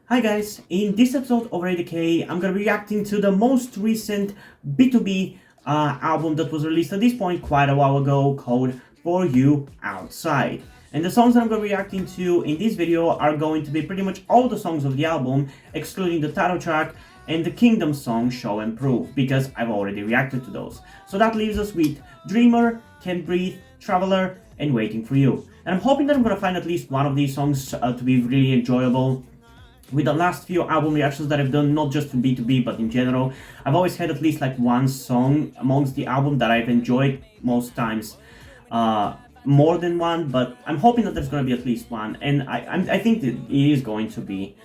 Hi guys, in this episode of ADK, I'm gonna be reacting to the most recent B2B album that was released at this point quite a while ago called For You Outside. And the songs that I'm gonna be reacting to in this video are going to be pretty much all the songs of the album, excluding the title track and the Kingdom song Show and Prove, because I've already reacted to those. So that leaves us with Dreamer, Can't Breathe, Traveler, and Waiting for You. And I'm hoping that I'm gonna find at least one of these songs to be really enjoyable. With the last few album reactions that I've done, not just to B2B but in general, I've always had at least like one song amongst the album that I've enjoyed, most times more than one, but I'm hoping that there's going to be at least one, and I think that it is going to be.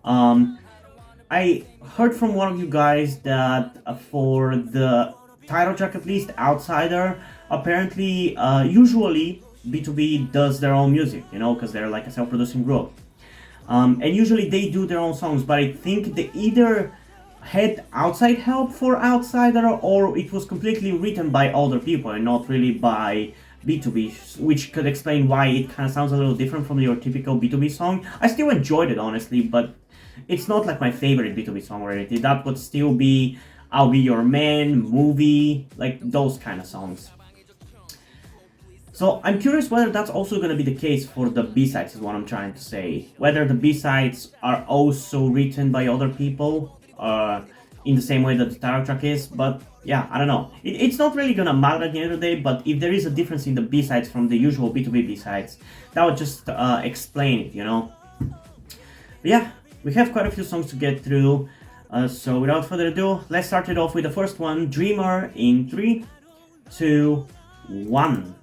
I heard from one of you guys that for the title track, at least Outsider, apparently usually B2B does their own music, you know, because they're like a self-producing group. And usually they do their own songs, but I think they either had outside help for Outsider or it was completely written by other people and not really by B2B, which could explain why it kind of sounds a little different from your typical B2B song. I still enjoyed it, honestly, but it's not like my favorite B2B song or anything. That would still be I'll Be Your Man, Movie, like those kind of songs. So I'm curious whether that's also going to be the case for the B-sides, is what I'm trying to say. Whether the B-sides are also written by other people in the same way that the title track is, but yeah, I don't know. It's not really going to matter at the end of the day, but if there is a difference in the B-sides from the usual B2B B-sides, that would just explain it, you know? But yeah, we have quite a few songs to get through, so without further ado, let's start it off with the first one, Dreamer, in 3, 2, 1.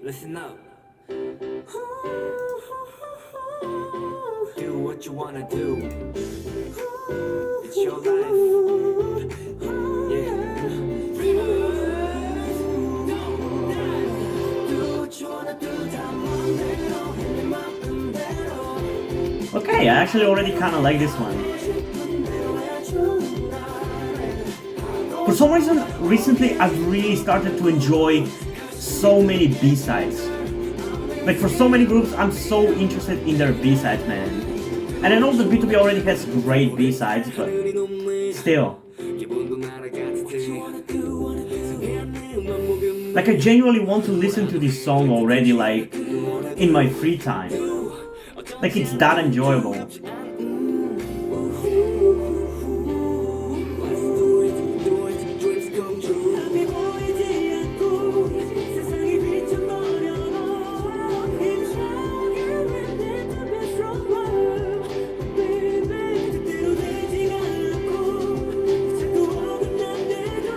Listen up. Do what you wanna do. It's your life. Yeah. Do what you wanna do. Okay, I actually already kind of like this one. For some reason, recently I've really started to enjoy so many B-sides. Like for so many groups, I'm so interested in their B-sides, man. And I know that B2B already has great B-sides, but still. Like I genuinely want to listen to this song already, like in my free time. Like it's that enjoyable.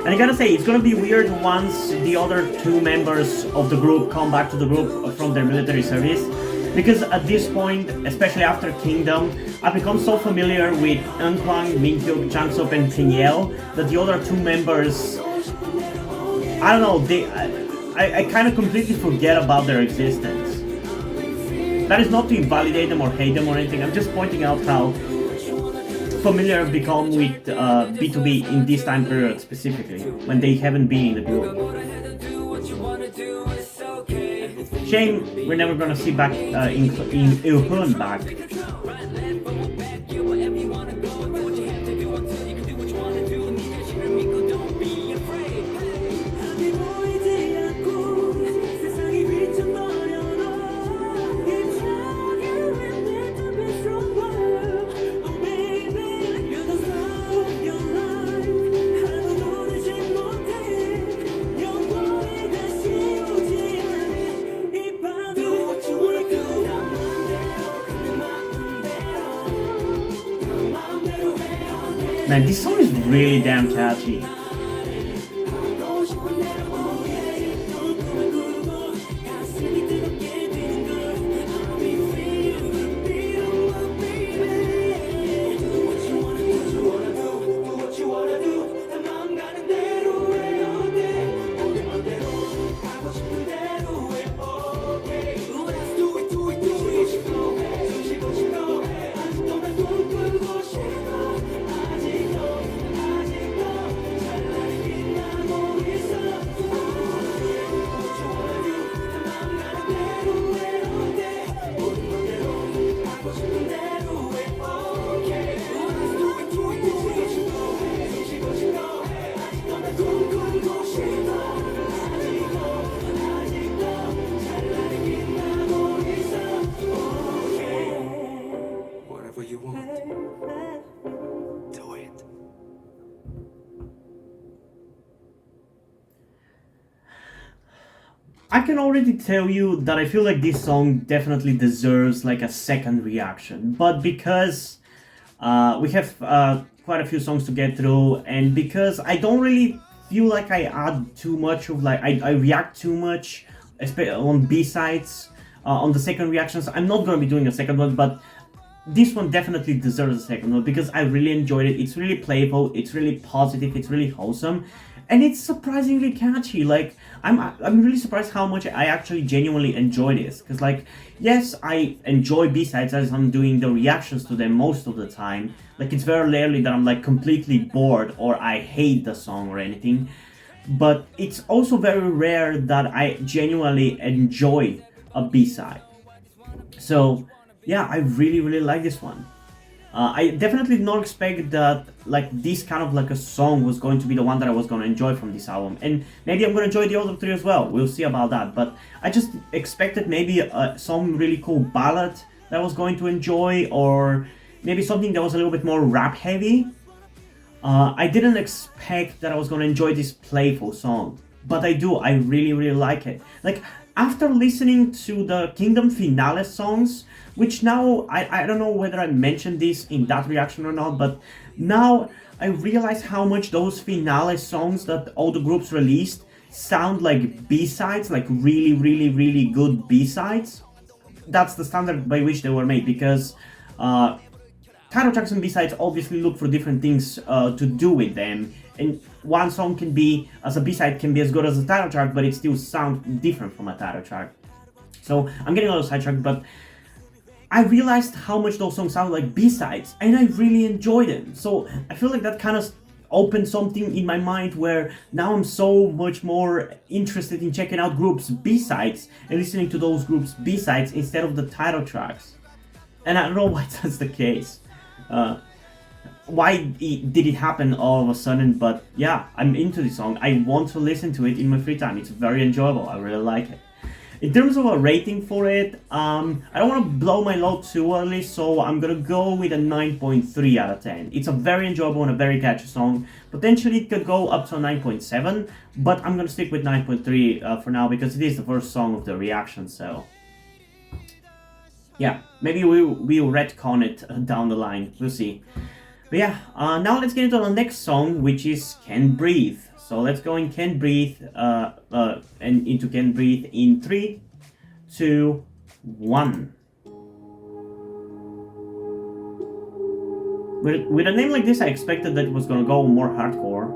And I gotta say, it's gonna be weird once the other two members of the group come back to the group from their military service. Because at this point, especially after Kingdom, I've become so familiar with Eunkwang, Minhyuk, Changsop, and Peniel that the other two members, I don't know, I kind of completely forget about their existence. That is not to invalidate them or hate them or anything, I'm just pointing out how familiar I've become with B2B in this time period specifically, when they haven't been in the group. Shame we're never gonna see back in Ilhun back. Man, this song is really damn catchy. I can already tell you that I feel like this song definitely deserves like a second reaction, but because we have quite a few songs to get through, and because I don't really feel like I add too much of like I react too much, especially on B-sides, on the second reactions. I'm not gonna be doing a second one, but this one definitely deserves a second one because I really enjoyed it. It's really playful, it's really positive, it's really wholesome, and it's surprisingly catchy. Like I'm really surprised how much I actually genuinely enjoy this. Because like, yes, I enjoy B-sides as I'm doing the reactions to them most of the time. Like it's very rarely that I'm like completely bored or I hate the song or anything. But it's also very rare that I genuinely enjoy a B-side. So yeah, I really like this one. I definitely did not expect that like this kind of like a song was going to be the one that I was going to enjoy from this album, and maybe I'm going to enjoy the other three as well. We'll see about that. But I just expected maybe some really cool ballad that I was going to enjoy, or maybe something that was a little bit more rap heavy. I didn't expect that I was going to enjoy this playful song, but I do. I really like it. Like after listening to the Kingdom Finale songs, which now I don't know whether I mentioned this in that reaction or not, but now I realize how much those finale songs that all the groups released sound like B-sides, like really good B-sides. That's the standard by which they were made, because title tracks and B-sides obviously look for different things to do with them, and one song can be, as a B-side, can be as good as a title track, but it still sounds different from a title track. So I'm getting a little sidetracked, but I realized how much those songs sound like B-sides, and I really enjoyed them. So I feel like that kind of opened something in my mind where now I'm so much more interested in checking out groups' B-sides and listening to those groups' B-sides instead of the title tracks. And I don't know why that's the case. Why did it happen all of a sudden? But yeah, I'm into this song. I want to listen to it in my free time. It's very enjoyable. I really like it. In terms of a rating for it, I don't want to blow my load too early, so I'm gonna go with a 9.3 out of 10. It's a very enjoyable and a very catchy song. Potentially it could go up to a 9.7, but I'm gonna stick with 9.3 for now because it is the first song of the reaction, so yeah, maybe we'll retcon it down the line, we'll see. But yeah, now let's get into the next song, which is Can't Breathe. So let's go in Can't Breathe, and into Can't Breathe in 3, 2, 1. With a name like this, I expected that it was gonna go more hardcore.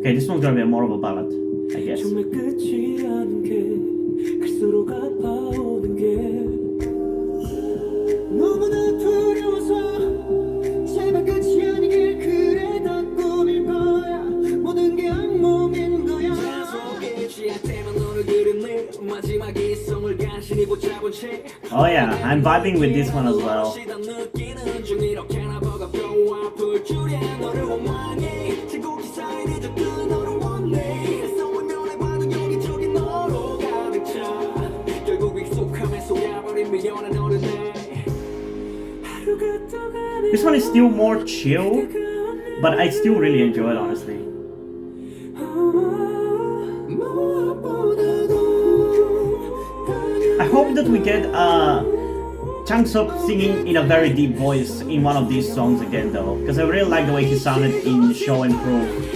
Okay, this one's gonna be more of a ballad, I guess. Oh yeah, I'm vibing with this one as well. This one is still more chill, but I still really enjoy it, honestly. I hope that we get Chang Suk singing in a very deep voice in one of these songs again though, because I really like the way he sounded in Show and Prove.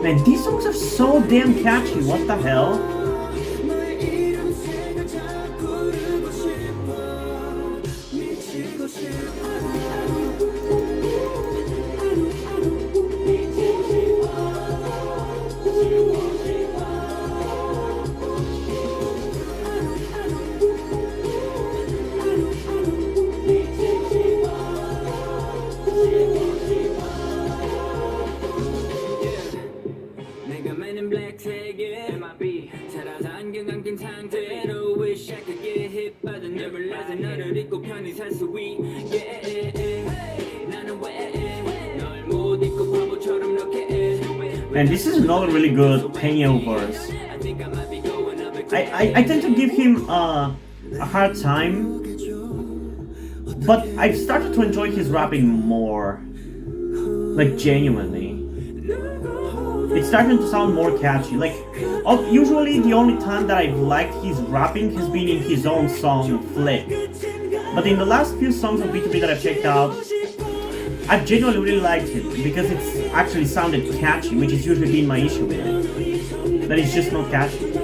Man, these songs are so damn catchy, what the hell? And this is another really good Penyo verse. I tend to give him a hard time, but I've started to enjoy his rapping more, like genuinely. It's starting to sound more catchy. Like, usually the only time that I've liked his rapping has been in his own song Flip. But in the last few songs of BTOB that I've checked out, I've genuinely really liked it because it's actually sounded catchy, which has usually been my issue with it. That it's just not catchy.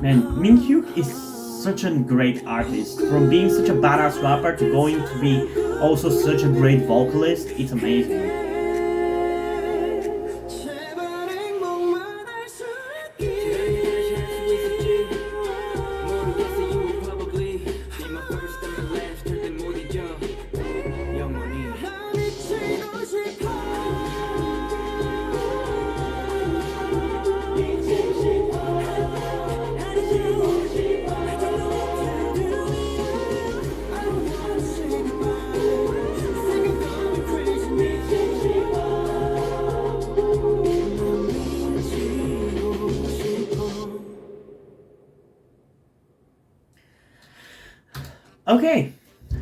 Man, Minhyuk is such a great artist. From being such a badass rapper to going to be also such a great vocalist, it's amazing. Okay,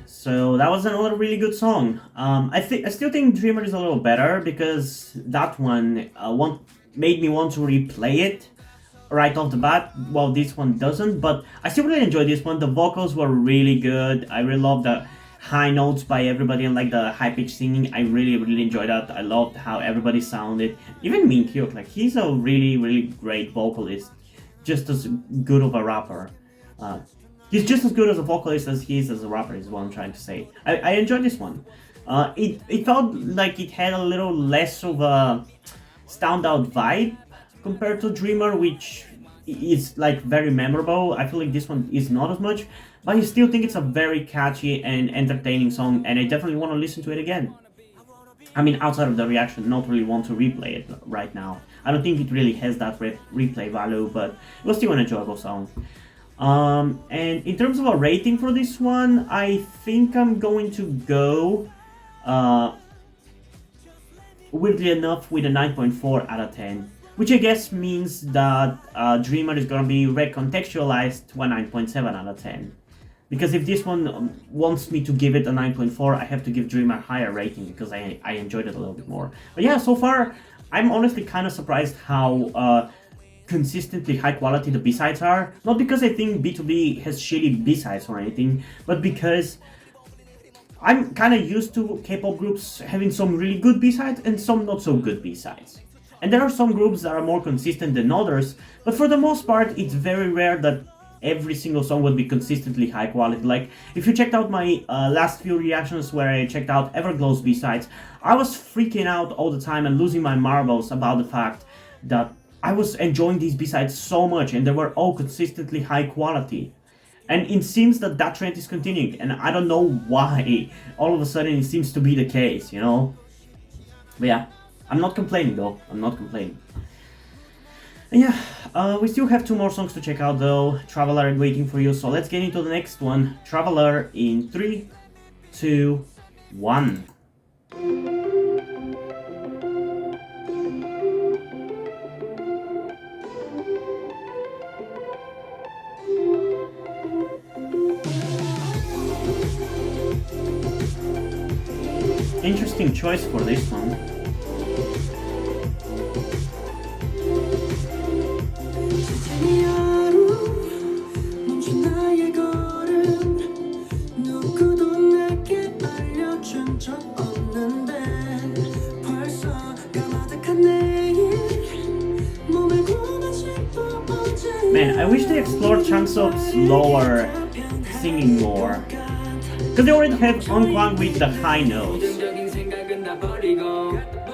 so that was another really good song. I still think Dreamer is a little better because that one made me want to replay it right off the bat. Well, this one doesn't, but I still really enjoyed this one. The vocals were really good. I really loved the high notes by everybody and like the high pitched singing. I really enjoyed that. I loved how everybody sounded. Even Minhyuk, like he's a really great vocalist, just as good of a rapper. He's just as good as a vocalist as he is as a rapper, is what I'm trying to say. I enjoyed this one. It felt like it had a little less of a standout vibe compared to Dreamer, which is like very memorable. I feel like this one is not as much, but I still think it's a very catchy and entertaining song, and I definitely want to listen to it again. I mean, outside of the reaction, not really want to replay it right now. I don't think it really has that replay value, but it was still an enjoyable song. And in terms of a rating for this one, I think I'm going to go, weirdly enough, with a 9.4 out of 10. Which I guess means that Dreamer is going to be recontextualized to a 9.7 out of 10. Because if this one wants me to give it a 9.4, I have to give Dreamer a higher rating because I enjoyed it a little bit more. But yeah, so far, I'm honestly kind of surprised how consistently high quality the B-sides are. Not because I think BTOB has shitty B-sides or anything, but because I'm kind of used to K-pop groups having some really good B-sides and some not so good B-sides. And there are some groups that are more consistent than others, but for the most part, it's very rare that every single song would be consistently high quality. Like, if you checked out my last few reactions where I checked out Everglow's B-sides, I was freaking out all the time and losing my marbles about the fact that I was enjoying these B-sides so much and they were all consistently high quality. And it seems that that trend is continuing, and I don't know why all of a sudden it seems to be the case, you know? But yeah, I'm not complaining though, I'm not complaining. And yeah, we still have two more songs to check out though. Traveler waiting for you, so let's get into the next one. Traveler in 3, 2, 1. Interesting choice for this one. Man, I wish they explored Changsok's lower singing more. Because they already have Onkwang with the high notes.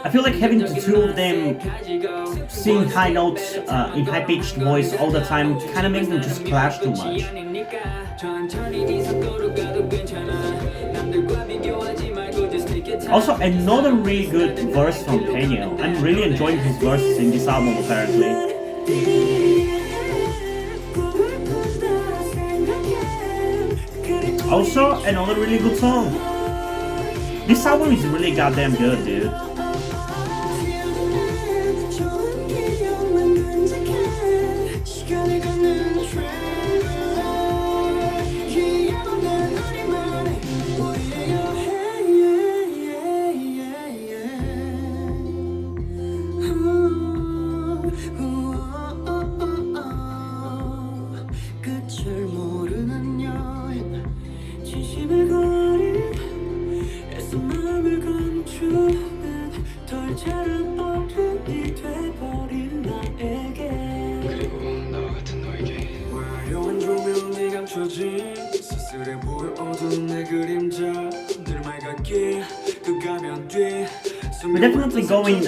I feel like having the two of them sing high notes in high-pitched voice all the time kind of makes them just clash too much. Also, another really good verse from Penio. I'm really enjoying his verses in this album, apparently. Also, another really good song. This album is really goddamn good, dude. We're definitely going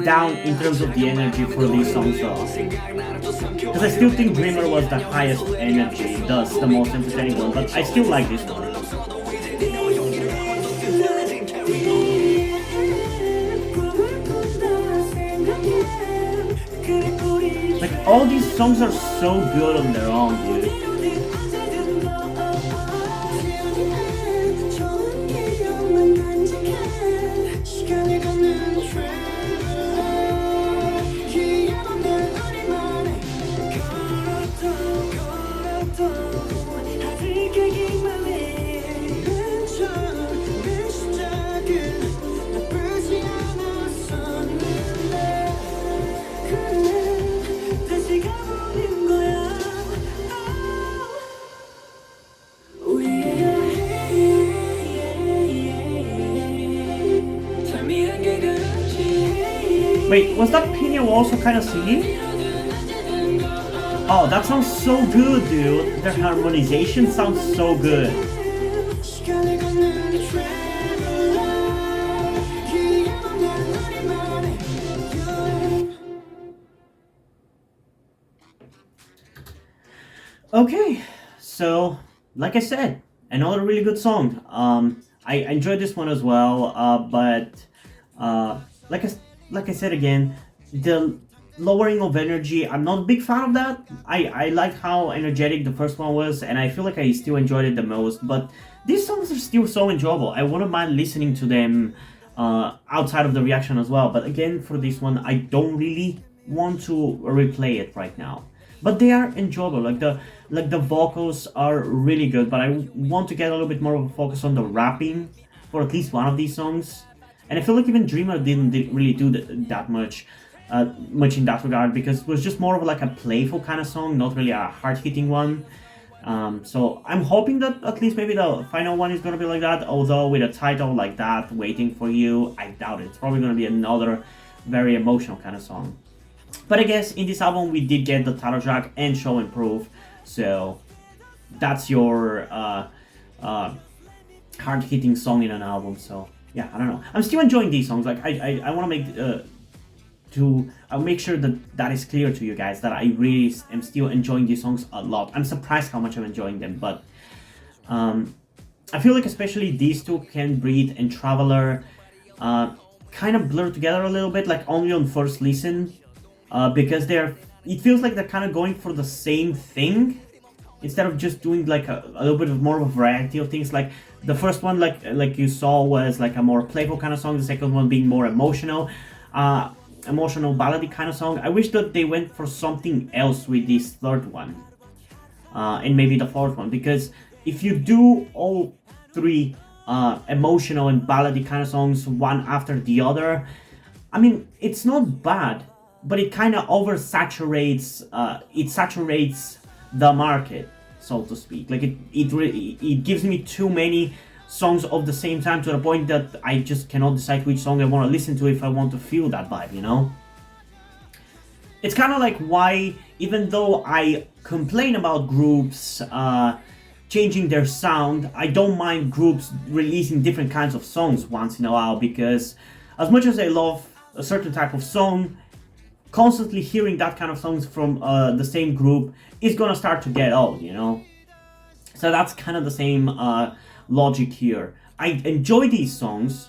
down in terms of the energy for these songs though. Because I still think Dreamer was the highest energy, thus the most entertaining one, but I still like this one. Like, all these songs are so good on their own, dude. Wait, was that Pino also kind of singing? Oh, that sounds so good, dude. Their harmonization sounds so good. Okay, so like I said, another really good song. I enjoyed this one as well, but like I said again, the lowering of energy, I'm not a big fan of that. I like how energetic the first one was, and I feel like I still enjoyed it the most, but these songs are still so enjoyable. I wouldn't mind listening to them outside of the reaction as well, but again, for this one, I don't really want to replay it right now. But they are enjoyable, like the vocals are really good, but I want to get a little bit more of a focus on the rapping for at least one of these songs. And I feel like even Dreamer didn't really do that much in that regard, because it was just more of like a playful kind of song, not really a hard-hitting one. So I'm hoping that at least maybe the final one is going to be like that, although with a title like that, Waiting For You, I doubt it. It's probably going to be another very emotional kind of song. But I guess in this album we did get the title track and Show and Prove, so that's your hard-hitting song in an album, so yeah, I don't know. I'm still enjoying these songs. Like I want to make sure that is clear to you guys, that I really am still enjoying these songs a lot. I'm surprised how much I'm enjoying them, but I feel like especially these two, Can Breathe and Traveler, kind of blur together a little bit, like only on first listen, because it feels like they're kind of going for the same thing, instead of just doing like a little bit of more of a variety of things. Like the first one, like you saw, was like a more playful kind of song. The second one being more emotional ballady kind of song. I wish that they went for something else with this third one, and maybe the fourth one, because if you do all three emotional and ballady kind of songs one after the other, I mean, it's not bad, but it kind of oversaturates. It saturates the market, so to speak. Like it gives me too many songs of the same time, to the point that I just cannot decide which song I want to listen to if I want to feel that vibe, you know? It's kind of like why, even though I complain about groups changing their sound, I don't mind groups releasing different kinds of songs once in a while, because as much as I love a certain type of song, constantly hearing that kind of songs from the same group is gonna start to get old, you know? So that's kind of the same logic here. I enjoy these songs,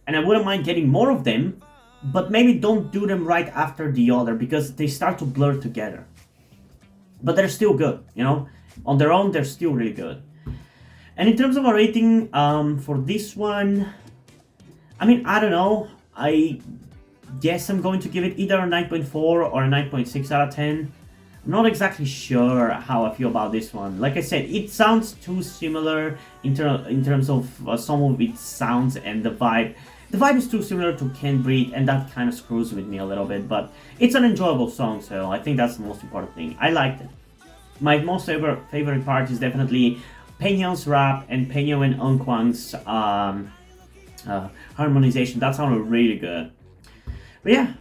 and I wouldn't mind getting more of them, but maybe don't do them right after the other because they start to blur together. But they're still good, you know? On their own, they're still really good. And in terms of a rating, for this one, I mean, I don't know. I guess I'm going to give it either a 9.4 or a 9.6 out of 10. I'm not exactly sure how I feel about this one. Like I said, it sounds too similar in terms of some of its sounds and the vibe. The vibe is too similar to Can't Breathe, and that kind of screws with me a little bit, but it's an enjoyable song, so I think that's the most important thing. I liked it. My most favorite part is definitely Peña's rap and Peña and Unkwang's harmonization. That sounded really good. But yeah,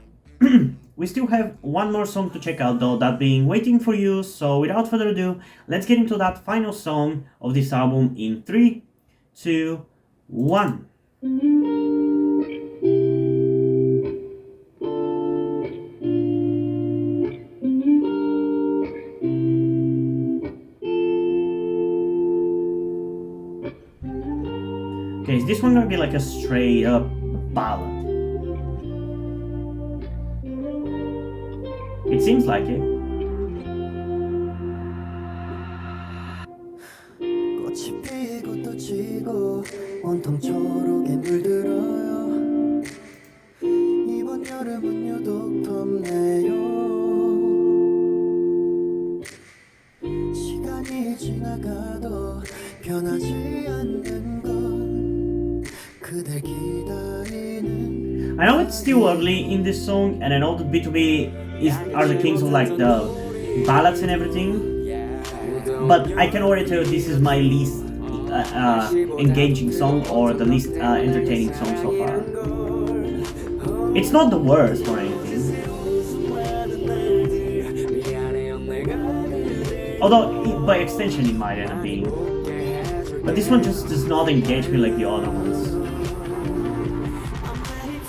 we still have one more song to check out though, that being Waiting For You, so without further ado, let's get into that final song of this album in 3, 2, 1. Okay, is this one gonna be like a straight up ballad? It seems like it. 꽃이 피고 또 지고 온통 초록에 물들어요. 이번 여름은 유독 덥네요. 시간이 지나가도 변하지 않는 건 그댈 기다리는. I know it's still early in this song, and I know that BTOB are the kings of like the ballads and everything, but I can already tell you this is my least engaging song or the least entertaining song so far. It's not the worst or anything, although by extension it might end up being, but this one just does not engage me like the other ones.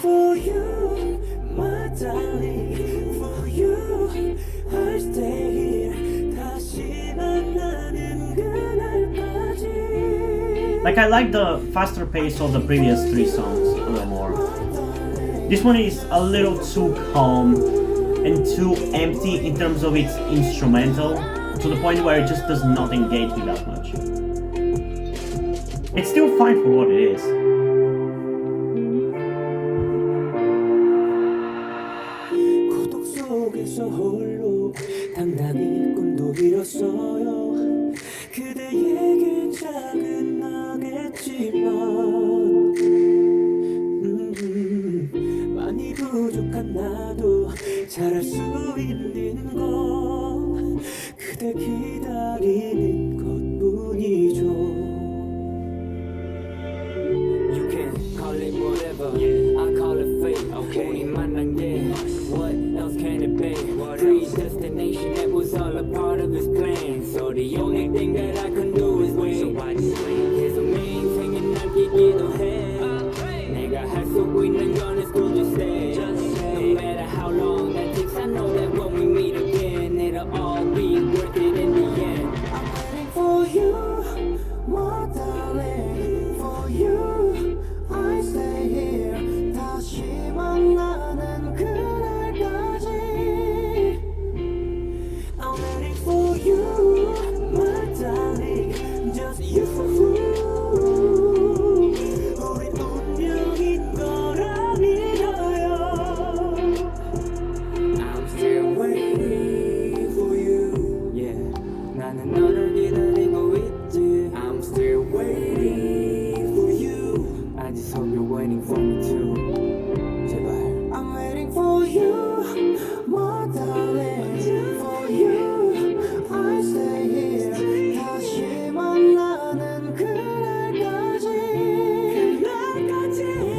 For you, my darling, for you, I'll stay here. 다시 만나는 그날까지. Like, I like the faster pace of the previous 3 songs a little more. This one is a little too calm and too empty in terms of its instrumental, to the point where it just does not engage me that much. It's still fine for what it is. 고독 속에서 홀로 당당히 꿈도 이뤘어요. 그대에겐 작은 나겠지만 많이 부족한 나도 잘할 수 있는 건 그대 기다리는 것뿐이죠. You can call it whatever, I call it fate. 우리 만난 게 what else can it be? Predestination, that was all a part of his plan. So the only thing that I can do is wait. So I just wait. 계속 맹생이 남기기도 해. 내가 할 수 있는 건 is to just say. No matter how long that takes, I know that when we meet again, it'll all be worth it in the end. I'm waiting for you, my darling. For you, I stay here. 다시 만나는 그날까지. I'm waiting for you, my darling. Just you. 우리 운명인 거라 믿어요. I'm still waiting for you. Yeah, 나는 너를 기다리고 있지. I'm still waiting for you. I just hope you're waiting for me too. 제발. I'm waiting for you, my darling. For you, I stay here. 다시 만나는 그날까지.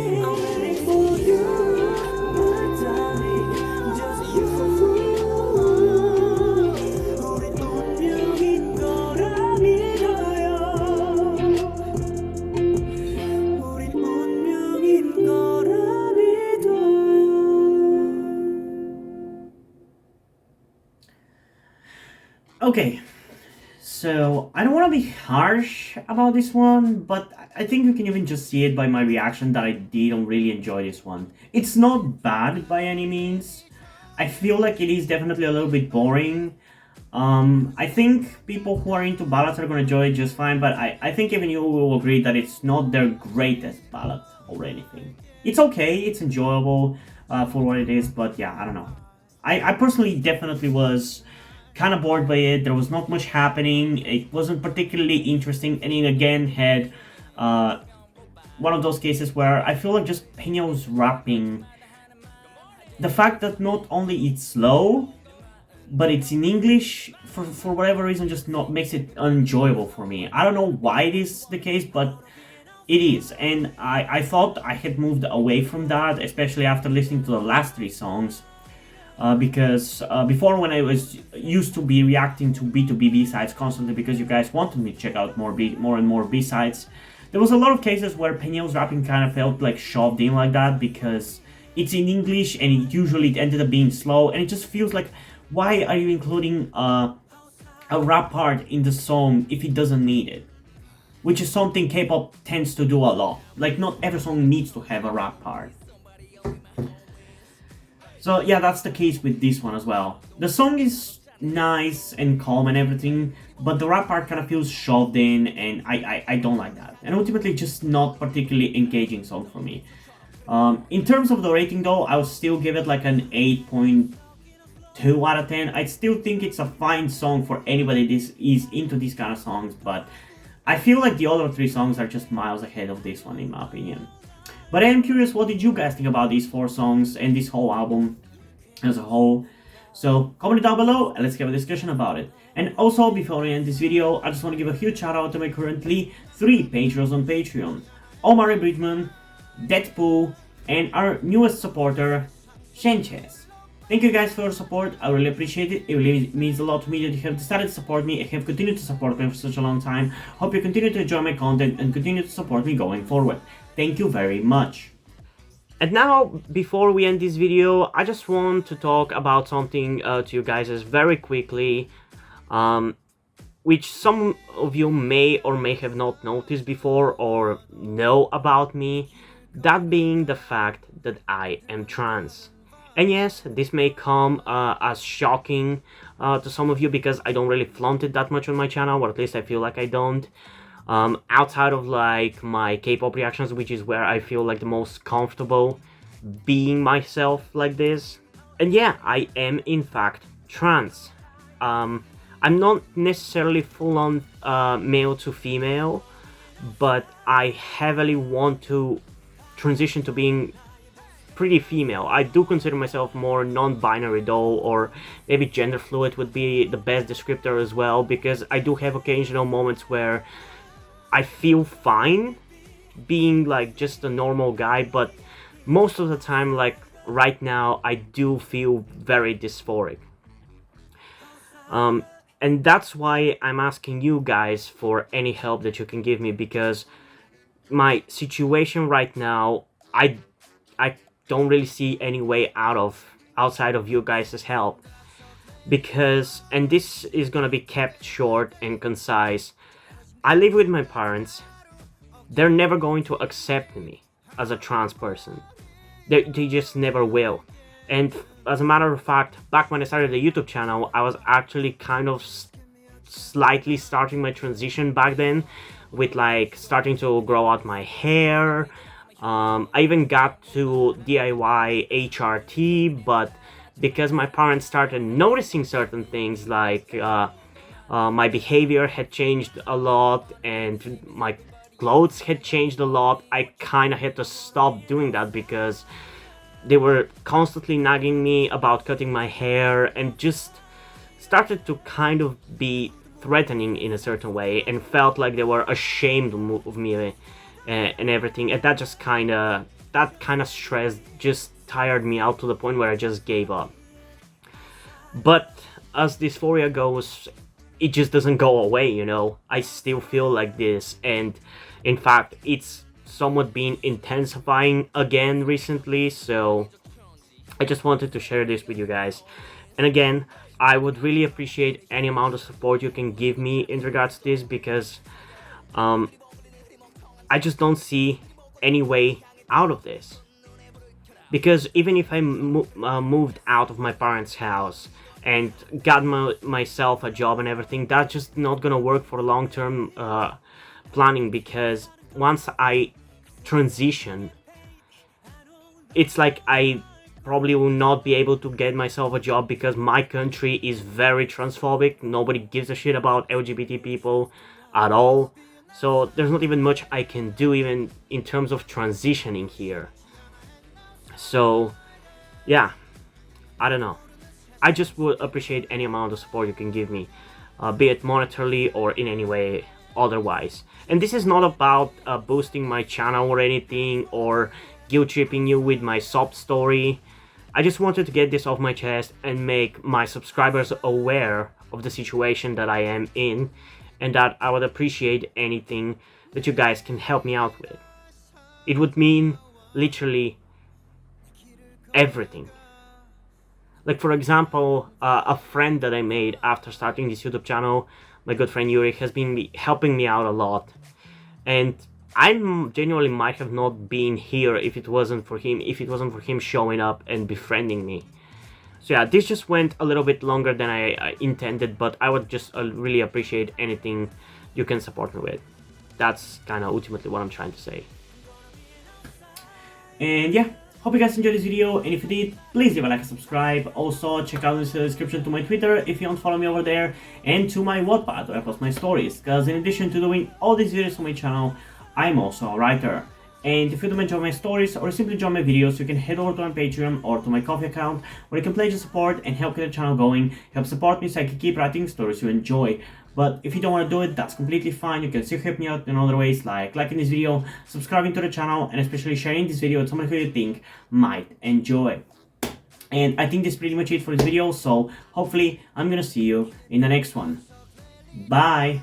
I'm waiting for you, my darling. Just you. 우린 운명인 거라 믿어요. 우린 운명인 거라 믿어요. Okay, So I don't want to be harsh about this one, but I think you can even just see it by my reaction that I didn't really enjoy this one. It's not bad by any means. I feel like it is definitely a little bit boring. I think people who are into ballads are gonna enjoy it just fine, but I think even you will agree that it's not their greatest ballad or anything. It's okay, it's enjoyable for what it is, but yeah, I don't know. I personally definitely was kind of bored by it. There was not much happening. It wasn't particularly interesting, and it again had one of those cases where I feel like just Peña's rapping. The fact that not only it's slow, but it's in English for whatever reason just not makes it unenjoyable for me. I don't know why it is the case, but it is, and I thought I had moved away from that, especially after listening to the last three songs. Because before, when I was used to be reacting to B2B B-sides constantly because you guys wanted me to check out more and more B-sides, there was a lot of cases where Peña's rapping kind of felt like shoved in like that because it's in English and it usually ended up being slow, and it just feels like, why are you including a rap part in the song if it doesn't need it? Which is something K-pop tends to do a lot. Like, not every song needs to have a rap part. So yeah, that's the case with this one as well. The song is nice and calm and everything, but the rap part kind of feels shoved in, and I don't like that. And ultimately, just not particularly engaging song for me. In terms of the rating though, I would still give it like an 8.2 out of 10. I still think it's a fine song for anybody that is into these kind of songs, but I feel like the other three songs are just miles ahead of this one in my opinion. But I am curious, what did you guys think about these four songs and this whole album as a whole? So comment it down below and let's have a discussion about it. And also, before we end this video, I just want to give a huge shout out to my currently 3 patrons on Patreon: Omari Bridgman, Deadpool, and our newest supporter, Sanchez. Thank you guys for your support, I really appreciate it. It really means a lot to me that you have decided to support me and have continued to support me for such a long time. Hope you continue to enjoy my content and continue to support me going forward. Thank you very much. And now, before we end this video, I just want to talk about something to you guys very quickly, which some of you may or may have not noticed before or know about me, that being the fact that I am trans. And yes, this may come as shocking to some of you because I don't really flaunt it that much on my channel, or at least I feel like I don't. Outside of like my K-pop reactions, which is where I feel like the most comfortable being myself like this. And yeah, I am in fact trans. I'm not necessarily full-on male to female, but I heavily want to transition to being pretty female. I do consider myself more non-binary though, or maybe gender fluid would be the best descriptor as well, because I do have occasional moments where I feel fine being like just a normal guy, but most of the time, like right now, I do feel very dysphoric. And that's why I'm asking you guys for any help that you can give me, because my situation right now, I don't really see any way outside of you guys' help. Because, and this is gonna be kept short and concise, I live with my parents. They're never going to accept me as a trans person. They just never will. And as a matter of fact, back when I started the YouTube channel, I was actually kind of slightly starting my transition back then, with like starting to grow out my hair. I even got to DIY HRT, but because my parents started noticing certain things like my behavior had changed a lot and my clothes had changed a lot, I kind of had to stop doing that because they were constantly nagging me about cutting my hair and just started to kind of be threatening in a certain way, and felt like they were ashamed of me and everything. And that just kind of stress just tired me out to the point where I just gave up. But as dysphoria goes, it just doesn't go away, you know. I still feel like this, and in fact it's somewhat been intensifying again recently, so I just wanted to share this with you guys. And again, I would really appreciate any amount of support you can give me in regards to this, because I just don't see any way out of this. Because even if I moved out of my parents' house and got myself a job and everything, that's just not gonna work for long-term planning, because once I transition, it's like I probably will not be able to get myself a job, because my country is very transphobic. Nobody gives a shit about LGBT people at all. So there's not even much I can do even in terms of transitioning here. So yeah, I don't know. I just would appreciate any amount of support you can give me, be it monetarily or in any way otherwise. And this is not about boosting my channel or anything, or guilt tripping you with my sob story. I just wanted to get this off my chest and make my subscribers aware of the situation that I am in, and that I would appreciate anything that you guys can help me out with. It would mean literally everything. Like, for example, a friend that I made after starting this YouTube channel, my good friend Yuri, has been helping me out a lot. And I genuinely might have not been here if it wasn't for him showing up and befriending me. So yeah, this just went a little bit longer than I intended, but I would just really appreciate anything you can support me with. That's kind of ultimately what I'm trying to say. And yeah, hope you guys enjoyed this video, and if you did, please leave a like and subscribe. Also, check out the description to my Twitter if you don't follow me over there, and to my Wattpad where I post my stories, because in addition to doing all these videos on my channel, I'm also a writer. And if you don't enjoy my stories or simply enjoy my videos, you can head over to my Patreon or to my Ko-fi account, where you can pledge your support and help get the channel going, help support me so I can keep writing stories you enjoy. But if you don't want to do it, that's completely fine. You can still help me out in other ways, like liking this video, subscribing to the channel, and especially sharing this video with someone who you think might enjoy. And I think that's pretty much it for this video, so hopefully I'm gonna see you in the next one. Bye!